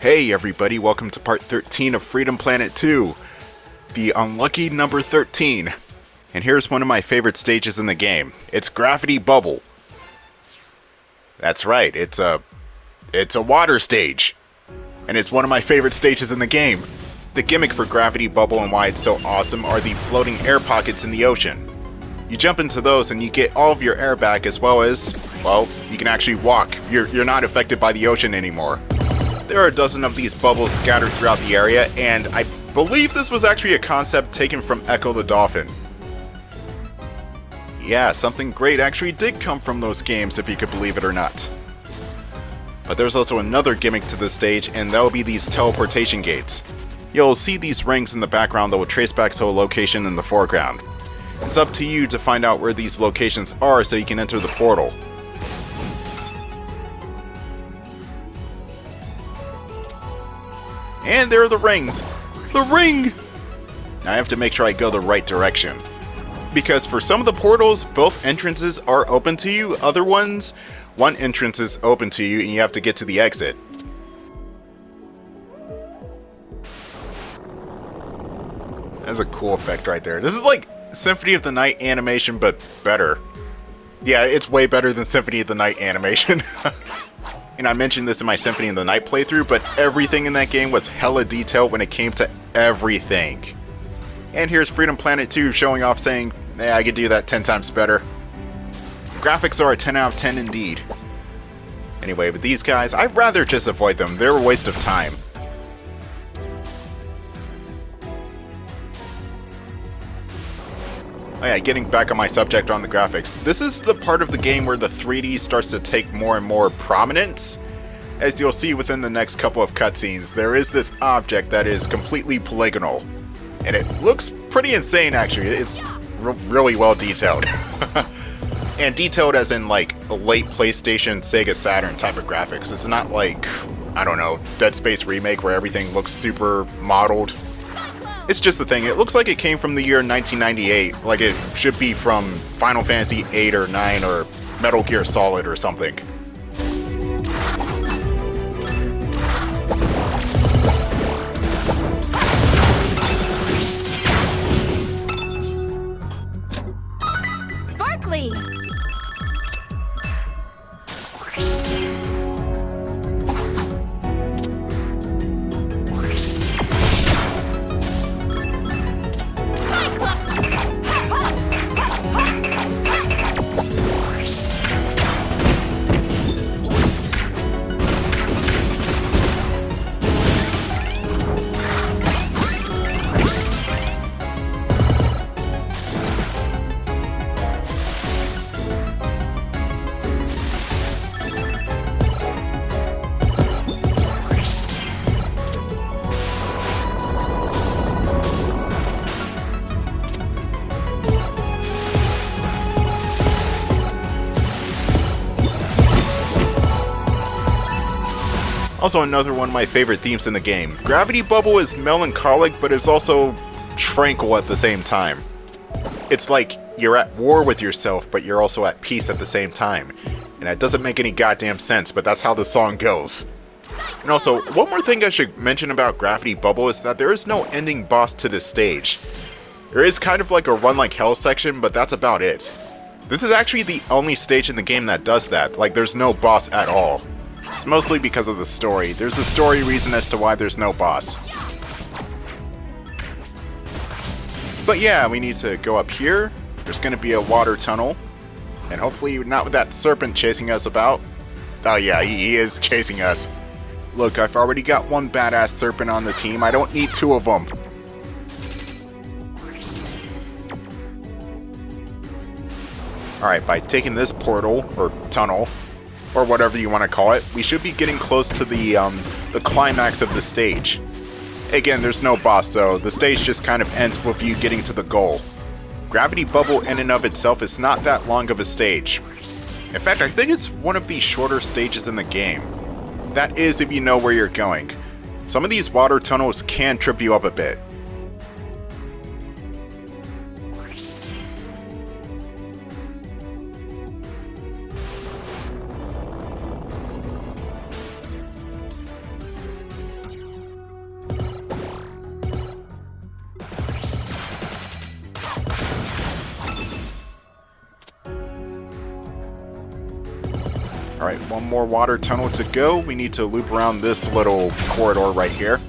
Hey everybody, welcome to part 13 of Freedom Planet 2, the unlucky number 13. And here's one of my favorite stages in the game. It's Gravity Bubble. That's right, it's a water stage. And it's one of my favorite stages in the game. The gimmick for Gravity Bubble and why it's so awesome are the floating air pockets in the ocean. You jump into those and you get all of your air back, as well as, well, you can actually walk. You're not affected by the ocean anymore. There are a dozen of these bubbles scattered throughout the area, and I believe this was actually a concept taken from Echo the Dolphin. Yeah, something great actually did come from those games, if you could believe it or not. But there's also another gimmick to this stage, and that will be these teleportation gates. You'll see these rings in the background that will trace back to a location in the foreground. It's up to you to find out where these locations are so you can enter the portal. And there are the rings! The ring! Now I have to make sure I go the right direction. Because for some of the portals, both entrances are open to you. Other ones, one entrance is open to you and you have to get to the exit. That's a cool effect right there. This is like Symphony of the Night animation, but better. Yeah, it's way better than Symphony of the Night animation. And I mentioned this in my Symphony of the Night playthrough, but everything in that game was hella detailed when it came to everything. And here's Freedom Planet 2 showing off saying, I could do that 10 times better. Graphics are a 10 out of 10 indeed. Anyway, with these guys, I'd rather just avoid them. They're a waste of time. Oh yeah, getting back on my subject on the graphics. This is the part of the game where the 3D starts to take more and more prominence. As you'll see within the next couple of cutscenes, there is this object that is completely polygonal. And it looks pretty insane actually. It's really well detailed. And detailed as in like a late PlayStation, Sega Saturn type of graphics. It's not like, I don't know, Dead Space Remake where everything looks super modeled. It's just the thing, it looks like it came from the year 1998, like it should be from Final Fantasy 8 or 9 or Metal Gear Solid or something. Sparkly! Also another one of my favorite themes in the game. Gravity Bubble is melancholic, but it's also tranquil at the same time. It's like you're at war with yourself, but you're also at peace at the same time. And that doesn't make any goddamn sense, but that's how the song goes. And also, one more thing I should mention about Gravity Bubble is that there is no ending boss to this stage. There is kind of like a run like hell section, but that's about it. This is actually the only stage in the game that does that, like there's no boss at all. It's mostly because of the story. There's a story reason as to why there's no boss. But yeah, we need to go up here. There's going to be a water tunnel. And hopefully not with that serpent chasing us about. Oh yeah, he is chasing us. Look, I've already got one badass serpent on the team. I don't need two of them. Alright, by taking this portal, or tunnel, or whatever you want to call it, we should be getting close to the climax of the stage. Again, there's no boss, so the stage just kind of ends with you getting to the goal. Gravity Bubble in and of itself is not that long of a stage. In fact, I think it's one of the shorter stages in the game. That is if you know where you're going. Some of these water tunnels can trip you up a bit. Alright, one more water tunnel to go. We need to loop around this little corridor right here.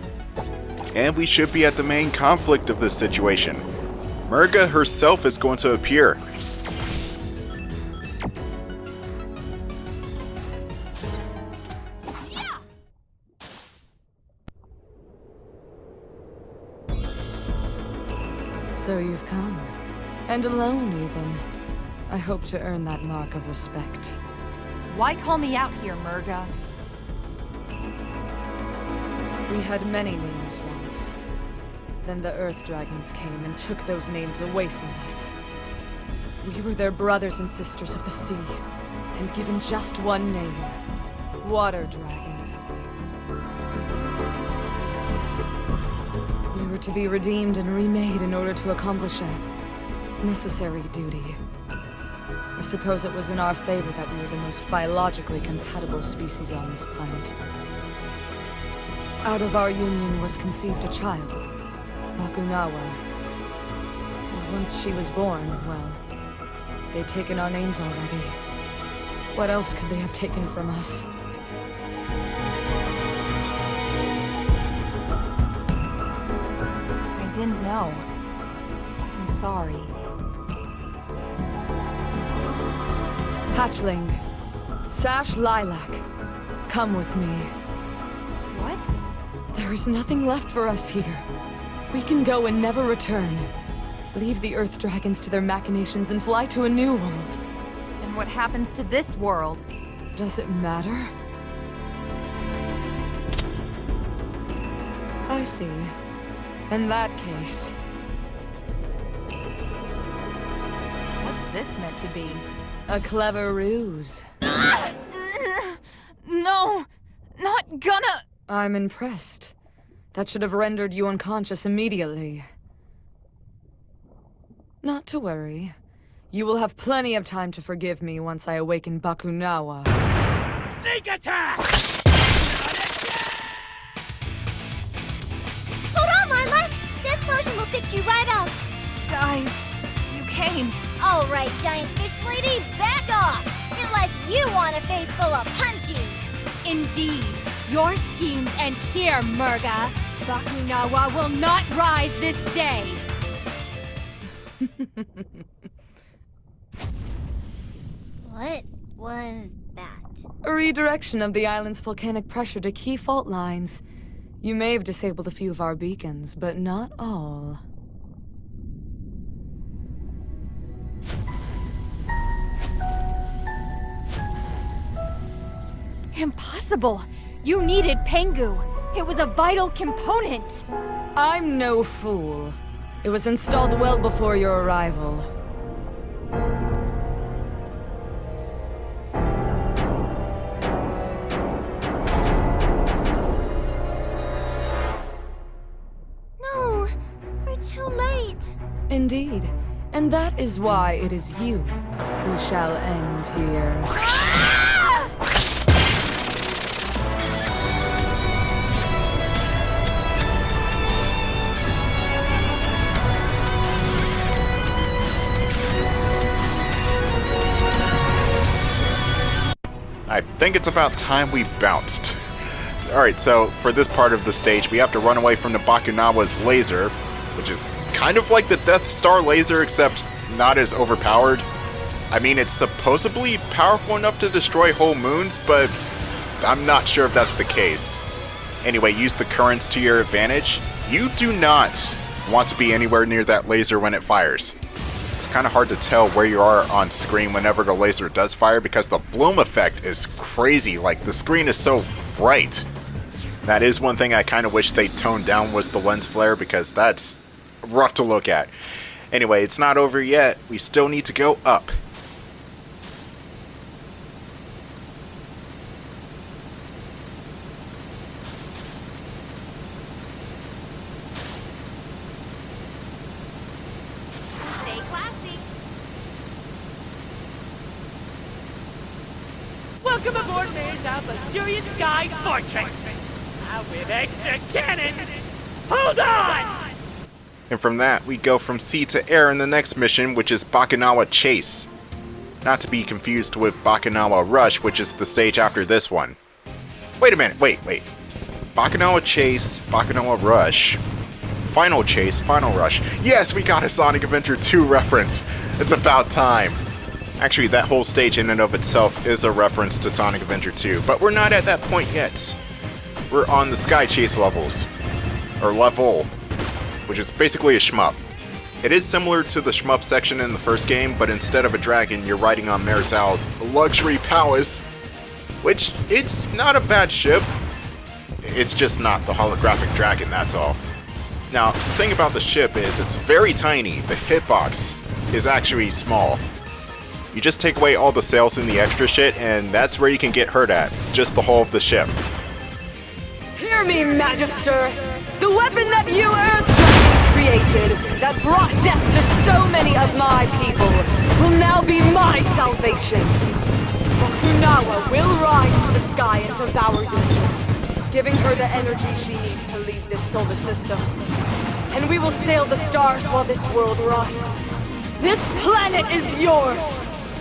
And we should be at the main conflict of this situation. Merga herself is going to appear. So you've come. And alone, even. I hope to earn that mark of respect. Why call me out here, Merga? We had many names once. Then the Earth Dragons came and took those names away from us. We were their brothers and sisters of the sea, and given just one name. Water Dragon. We were to be redeemed and remade in order to accomplish a necessary duty. I suppose it was in our favor that we were the most biologically compatible species on this planet. Out of our union was conceived a child, Bakunawa. And once she was born, well, they'd taken our names already. What else could they have taken from us? I didn't know. I'm sorry. Hatchling, Sash Lilac, come with me. What? There is nothing left for us here. We can go and never return. Leave the Earth Dragons to their machinations and fly to a new world. And what happens to this world? Does it matter? I see. In that case... What's this meant to be? a clever ruse. No! Not gonna... I'm impressed. That should have rendered you unconscious immediately. Not to worry. You will have plenty of time to forgive me once I awaken Bakunawa. Sneak attack! Hold on, Lilac! This potion will fix you right up! Guys, you came. All right, giant fish lady, back off! Unless you want a face full of punchies! Indeed. Your schemes end here, Merga. Bakunawa will not rise this day. What was that? A redirection of the island's volcanic pressure to key fault lines. You may have disabled a few of our beacons, but not all. Impossible. You needed Pengu. It was a vital component. I'm no fool. It was installed well before your arrival. No, we're too late. Indeed. And that is why it is you who shall end here. I think it's about time we bounced. Alright, so for this part of the stage, we have to run away from the Bakunawa's laser, which is kind of like the Death Star laser, except not as overpowered. I mean, it's supposedly powerful enough to destroy whole moons, but I'm not sure if that's the case. Anyway, use the currents to your advantage. You do not want to be anywhere near that laser when it fires. It's kind of hard to tell where you are on screen whenever the laser does fire because the bloom effect is crazy. Like, the screen is so bright. That is one thing I kind of wish they toned down, was the lens flare, because that's rough to look at. Anyway, it's not over yet. We still need to go up. Stay classy. Welcome aboard Mayor's House of Curious Sky Fortress! Now with extra cannons! Hold on! And from that, we go from sea to air in the next mission, which is Bakunawa Chase. not to be confused with Bakunawa Rush, which is the stage after this one. Wait a minute, wait. Bakunawa Chase, Bakunawa Rush, Final Chase, Final Rush. Yes, we got a Sonic Adventure 2 reference! It's about time! Actually, that whole stage in and of itself is a reference to Sonic Adventure 2, but we're not at that point yet. We're on the Sky Chase levels, or level, which is basically a shmup. It is similar to the shmup section in the first game, but instead of a dragon, you're riding on Merzal's luxury palace, which it's not a bad ship. It's just not the holographic dragon, that's all. Now, the thing about the ship is it's very tiny. The hitbox is actually small. You just take away all the sails and the extra shit, and that's where you can get hurt at. Just the hull of the ship. Hear me, Magister! The weapon that you Earth created, that brought death to so many of my people, will now be my salvation. Bakunawa will rise to the sky and devour you, giving her the energy she needs to leave this solar system. And we will sail the stars while this world rots. This planet is yours!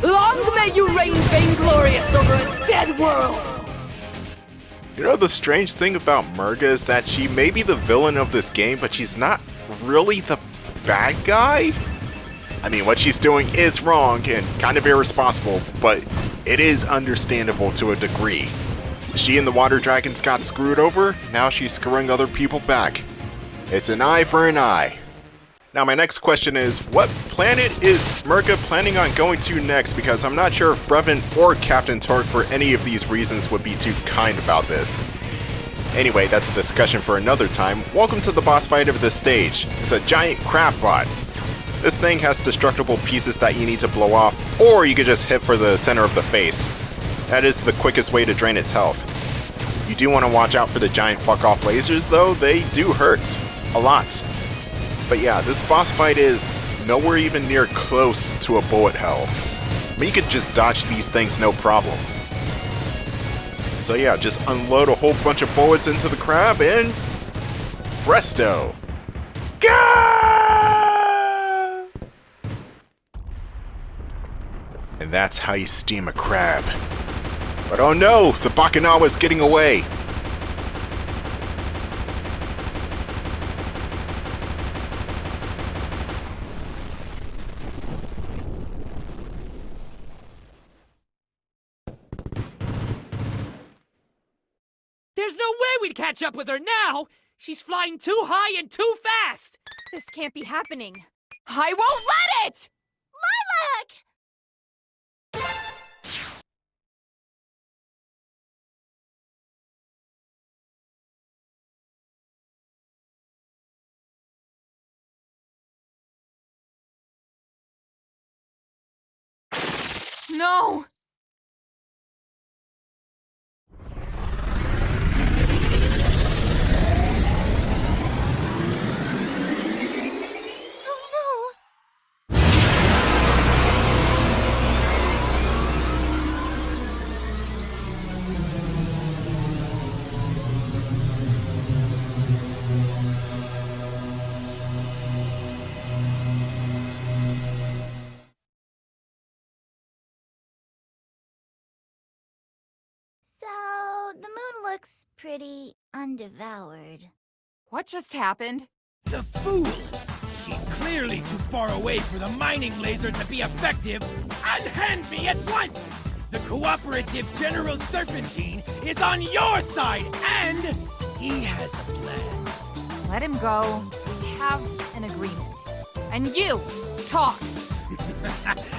Long may you reign vainglorious over a dead world! You know, the strange thing about Merga is that she may be the villain of this game, but she's not really the bad guy? I mean, what she's doing is wrong and kind of irresponsible, but it is understandable to a degree. She and the water dragons got screwed over, now she's screwing other people back. It's an eye for an eye. Now my next question is, what planet is Merga planning on going to next? Because I'm not sure if Brevin or Captain Torque for any of these reasons would be too kind about this. Anyway, that's a discussion for another time. Welcome to the boss fight of this stage. It's a giant crab bot. This thing has destructible pieces that you need to blow off, or you could just hit for the center of the face. That is the quickest way to drain its health. You do want to watch out for the giant fuck-off lasers though, they do hurt. A lot. But yeah, this boss fight is nowhere even near close to a bullet hell. I mean, you could just dodge these things no problem. So yeah, just unload a whole bunch of bullets into the crab and presto! Gah! And that's how you steam a crab. But oh no, the Bakunawa is getting away! There's no way we'd catch up with her now! She's flying too high and too fast! This can't be happening. I won't let it! Lilac! No! Oh So, the moon looks pretty undevoured. What just happened? The fool! She's clearly too far away for the mining laser to be effective. Unhand me at once! The cooperative General Serpentine is on your side, and he has a plan. Let him go. We have an agreement. And you, talk!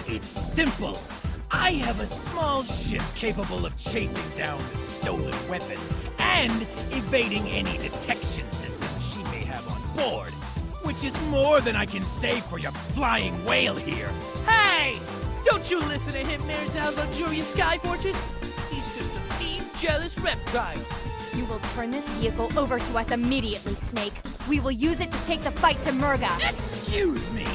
It's simple. I have a small ship capable of chasing down the stolen weapon and evading any detection system she may have on board, which is more than I can say for your flying whale here. Hey! Don't you listen to him, Merzal's luxurious sky fortress? He's just a mean, jealous reptile. You will turn this vehicle over to us immediately, Snake. We will use it to take the fight to Merga. Excuse me.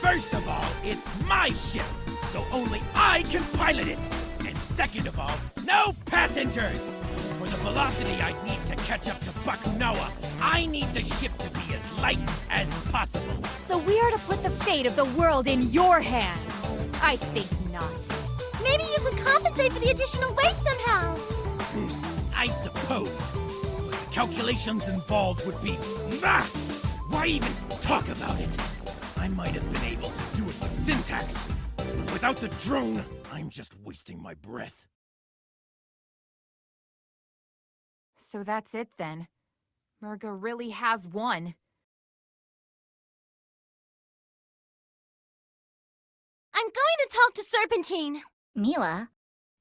First of all, it's my ship, so only I can pilot it. And second of all, no passengers. For the velocity I need to catch up to Bakunawa, I need the ship to be as light as possible. So we are to put the fate of the world in your hands? I think not. Maybe you could compensate for the additional weight somehow. I suppose. But the calculations involved would be... Ah! Why even talk about it? I might have been able to do it with syntax. But without the drone, I'm just wasting my breath. So that's it then. Merga really has won. I'm going to talk to Serpentine. Mila,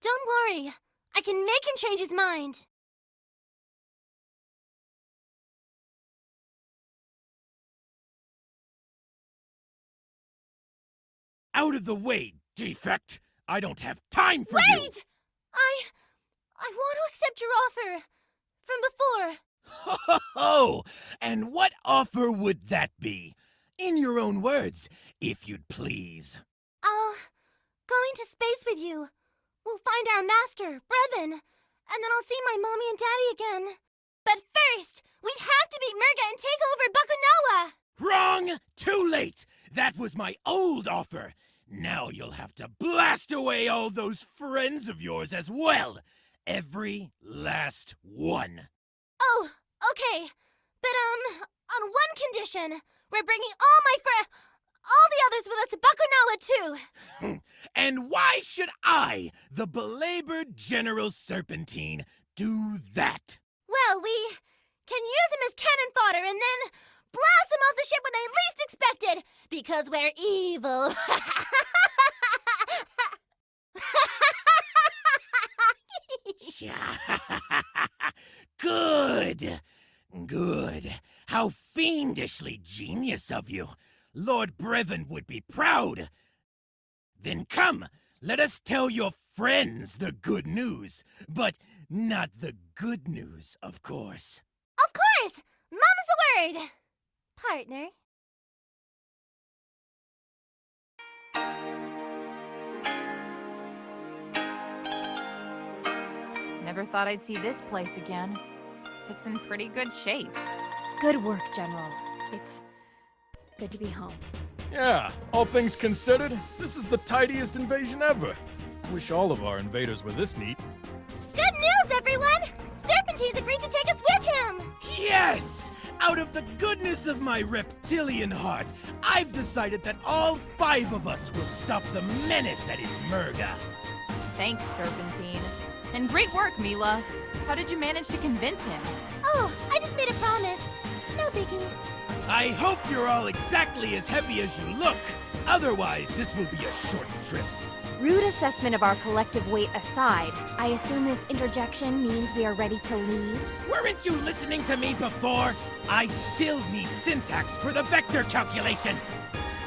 Don't worry. I can make him change his mind. Out of the way, defect! I don't have time for you! Wait! I want to accept your offer. From before. Ho ho ho! And what offer would that be? In your own words, if you'd please. Going to space with you. We'll find our master, Brevin, and then I'll see my mommy and daddy again. But first, we have to beat Merga and take over Bakunawa! Wrong! Too late! That was my old offer. Now you'll have to blast away all those friends of yours as well. Every last one. Oh, okay. But, on one condition. We're bringing all the others with us to Bakunawa, too. And why should I, the belabored General Serpentine, do that? Well, we can use him as cannon fodder and then blast him off the ship when they least expect it, because we're evil. Good! Good. How fiendishly genius of you. Lord Brevin would be proud. Then come, let us tell your friends the good news. But not the good news, of course. Of course! Mum's the word! Partner. Never thought I'd see this place again. It's in pretty good shape. Good work, General. It's good to be home. Yeah, all things considered, this is the tidiest invasion ever. Wish all of our invaders were this neat. Good news, everyone! Serpentine's agreed to take us with him! Yes! Out of the goodness of my reptilian heart, I've decided that all 5 of us will stop the menace that is Merga. Thanks, Serpentine. And great work, Mila. How did you manage to convince him? Oh, I just made a promise. No biggie. I hope you're all exactly as heavy as you look. Otherwise, this will be a short trip. Rude assessment of our collective weight aside, I assume this interjection means we are ready to leave? Weren't you listening to me before? I still need syntax for the vector calculations.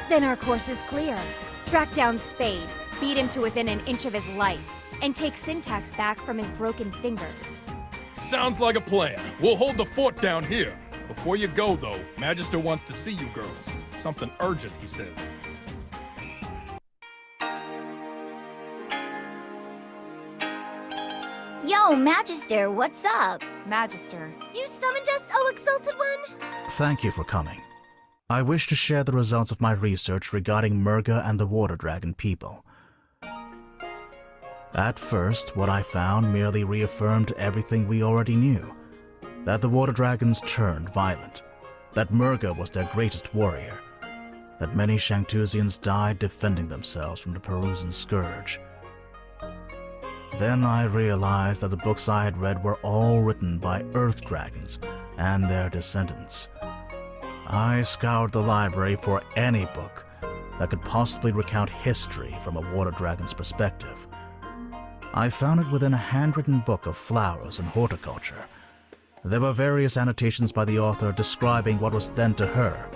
Then our course is clear. Track down Spade, beat him to within an inch of his life, and take syntax back from his broken fingers. Sounds like a plan. We'll hold the fort down here. Before you go, though, Magister wants to see you girls. Something urgent, he says. Yo, Magister, what's up? Magister. You summoned us, oh exalted one? Thank you for coming. I wish to share the results of my research regarding Merga and the Water Dragon people. At first, what I found merely reaffirmed everything we already knew. That the Water Dragons turned violent. That Merga was their greatest warrior. That many Shangtusians died defending themselves from the Perusian scourge. Then I realized that the books I had read were all written by Earth Dragons and their descendants. I scoured the library for any book that could possibly recount history from a Water Dragon's perspective. I found it within a handwritten book of flowers and horticulture. There were various annotations by the author describing what was then to her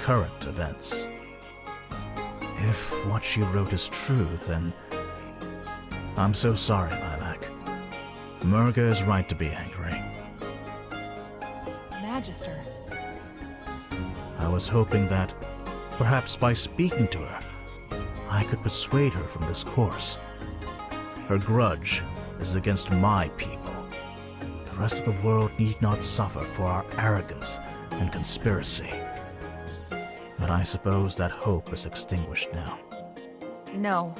current events. If what she wrote is true, then I'm so sorry, Lilac. Merga is right to be angry. Magister. I was hoping that, perhaps by speaking to her, I could persuade her from this course. Her grudge is against my people. The rest of the world need not suffer for our arrogance and conspiracy. But I suppose that hope is extinguished now. No.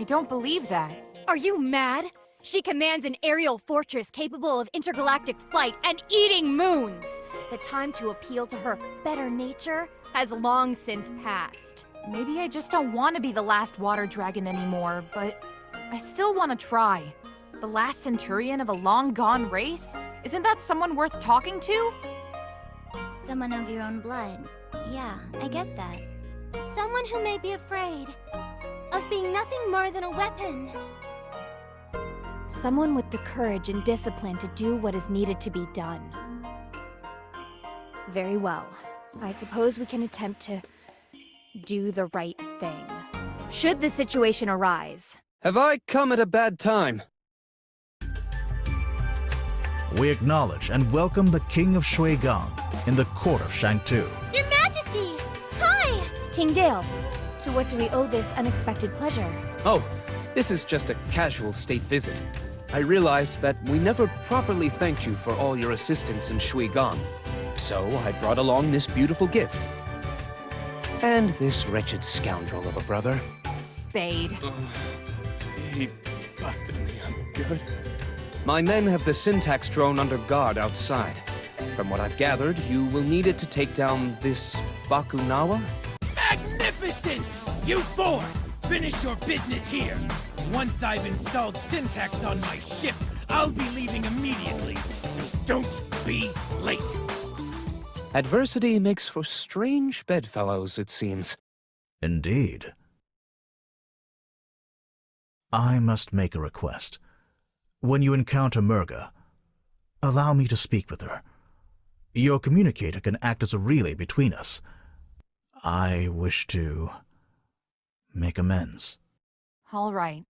I don't believe that. Are you mad? She commands an aerial fortress capable of intergalactic flight and eating moons! The time to appeal to her better nature has long since passed. Maybe I just don't want to be the last water dragon anymore, but I still want to try. The last centurion of a long-gone race? Isn't that someone worth talking to? Someone of your own blood. Yeah, I get that. Someone who may be afraid of being nothing more than a weapon. Someone with the courage and discipline to do what is needed to be done. Very well. I suppose we can attempt to do the right thing. Should the situation arise. Have I come at a bad time? We acknowledge and welcome the King of Shuigang in the court of Shangtu. Your Majesty! Hi! King Dale, to what do we owe this unexpected pleasure? Oh, this is just a casual state visit. I realized that we never properly thanked you for all your assistance in Shuigang. So I brought along this beautiful gift. And this wretched scoundrel of a brother. Spade. He busted me. I'm good. My men have the syntax drone under guard outside. From what I've gathered, you will need it to take down this Bakunawa? Magnificent! You four, finish your business here. Once I've installed syntax on my ship, I'll be leaving immediately, so don't be late. Adversity makes for strange bedfellows, it seems. Indeed. I must make a request. When you encounter Merga, allow me to speak with her. Your communicator can act as a relay between us. I wish to make amends. All right.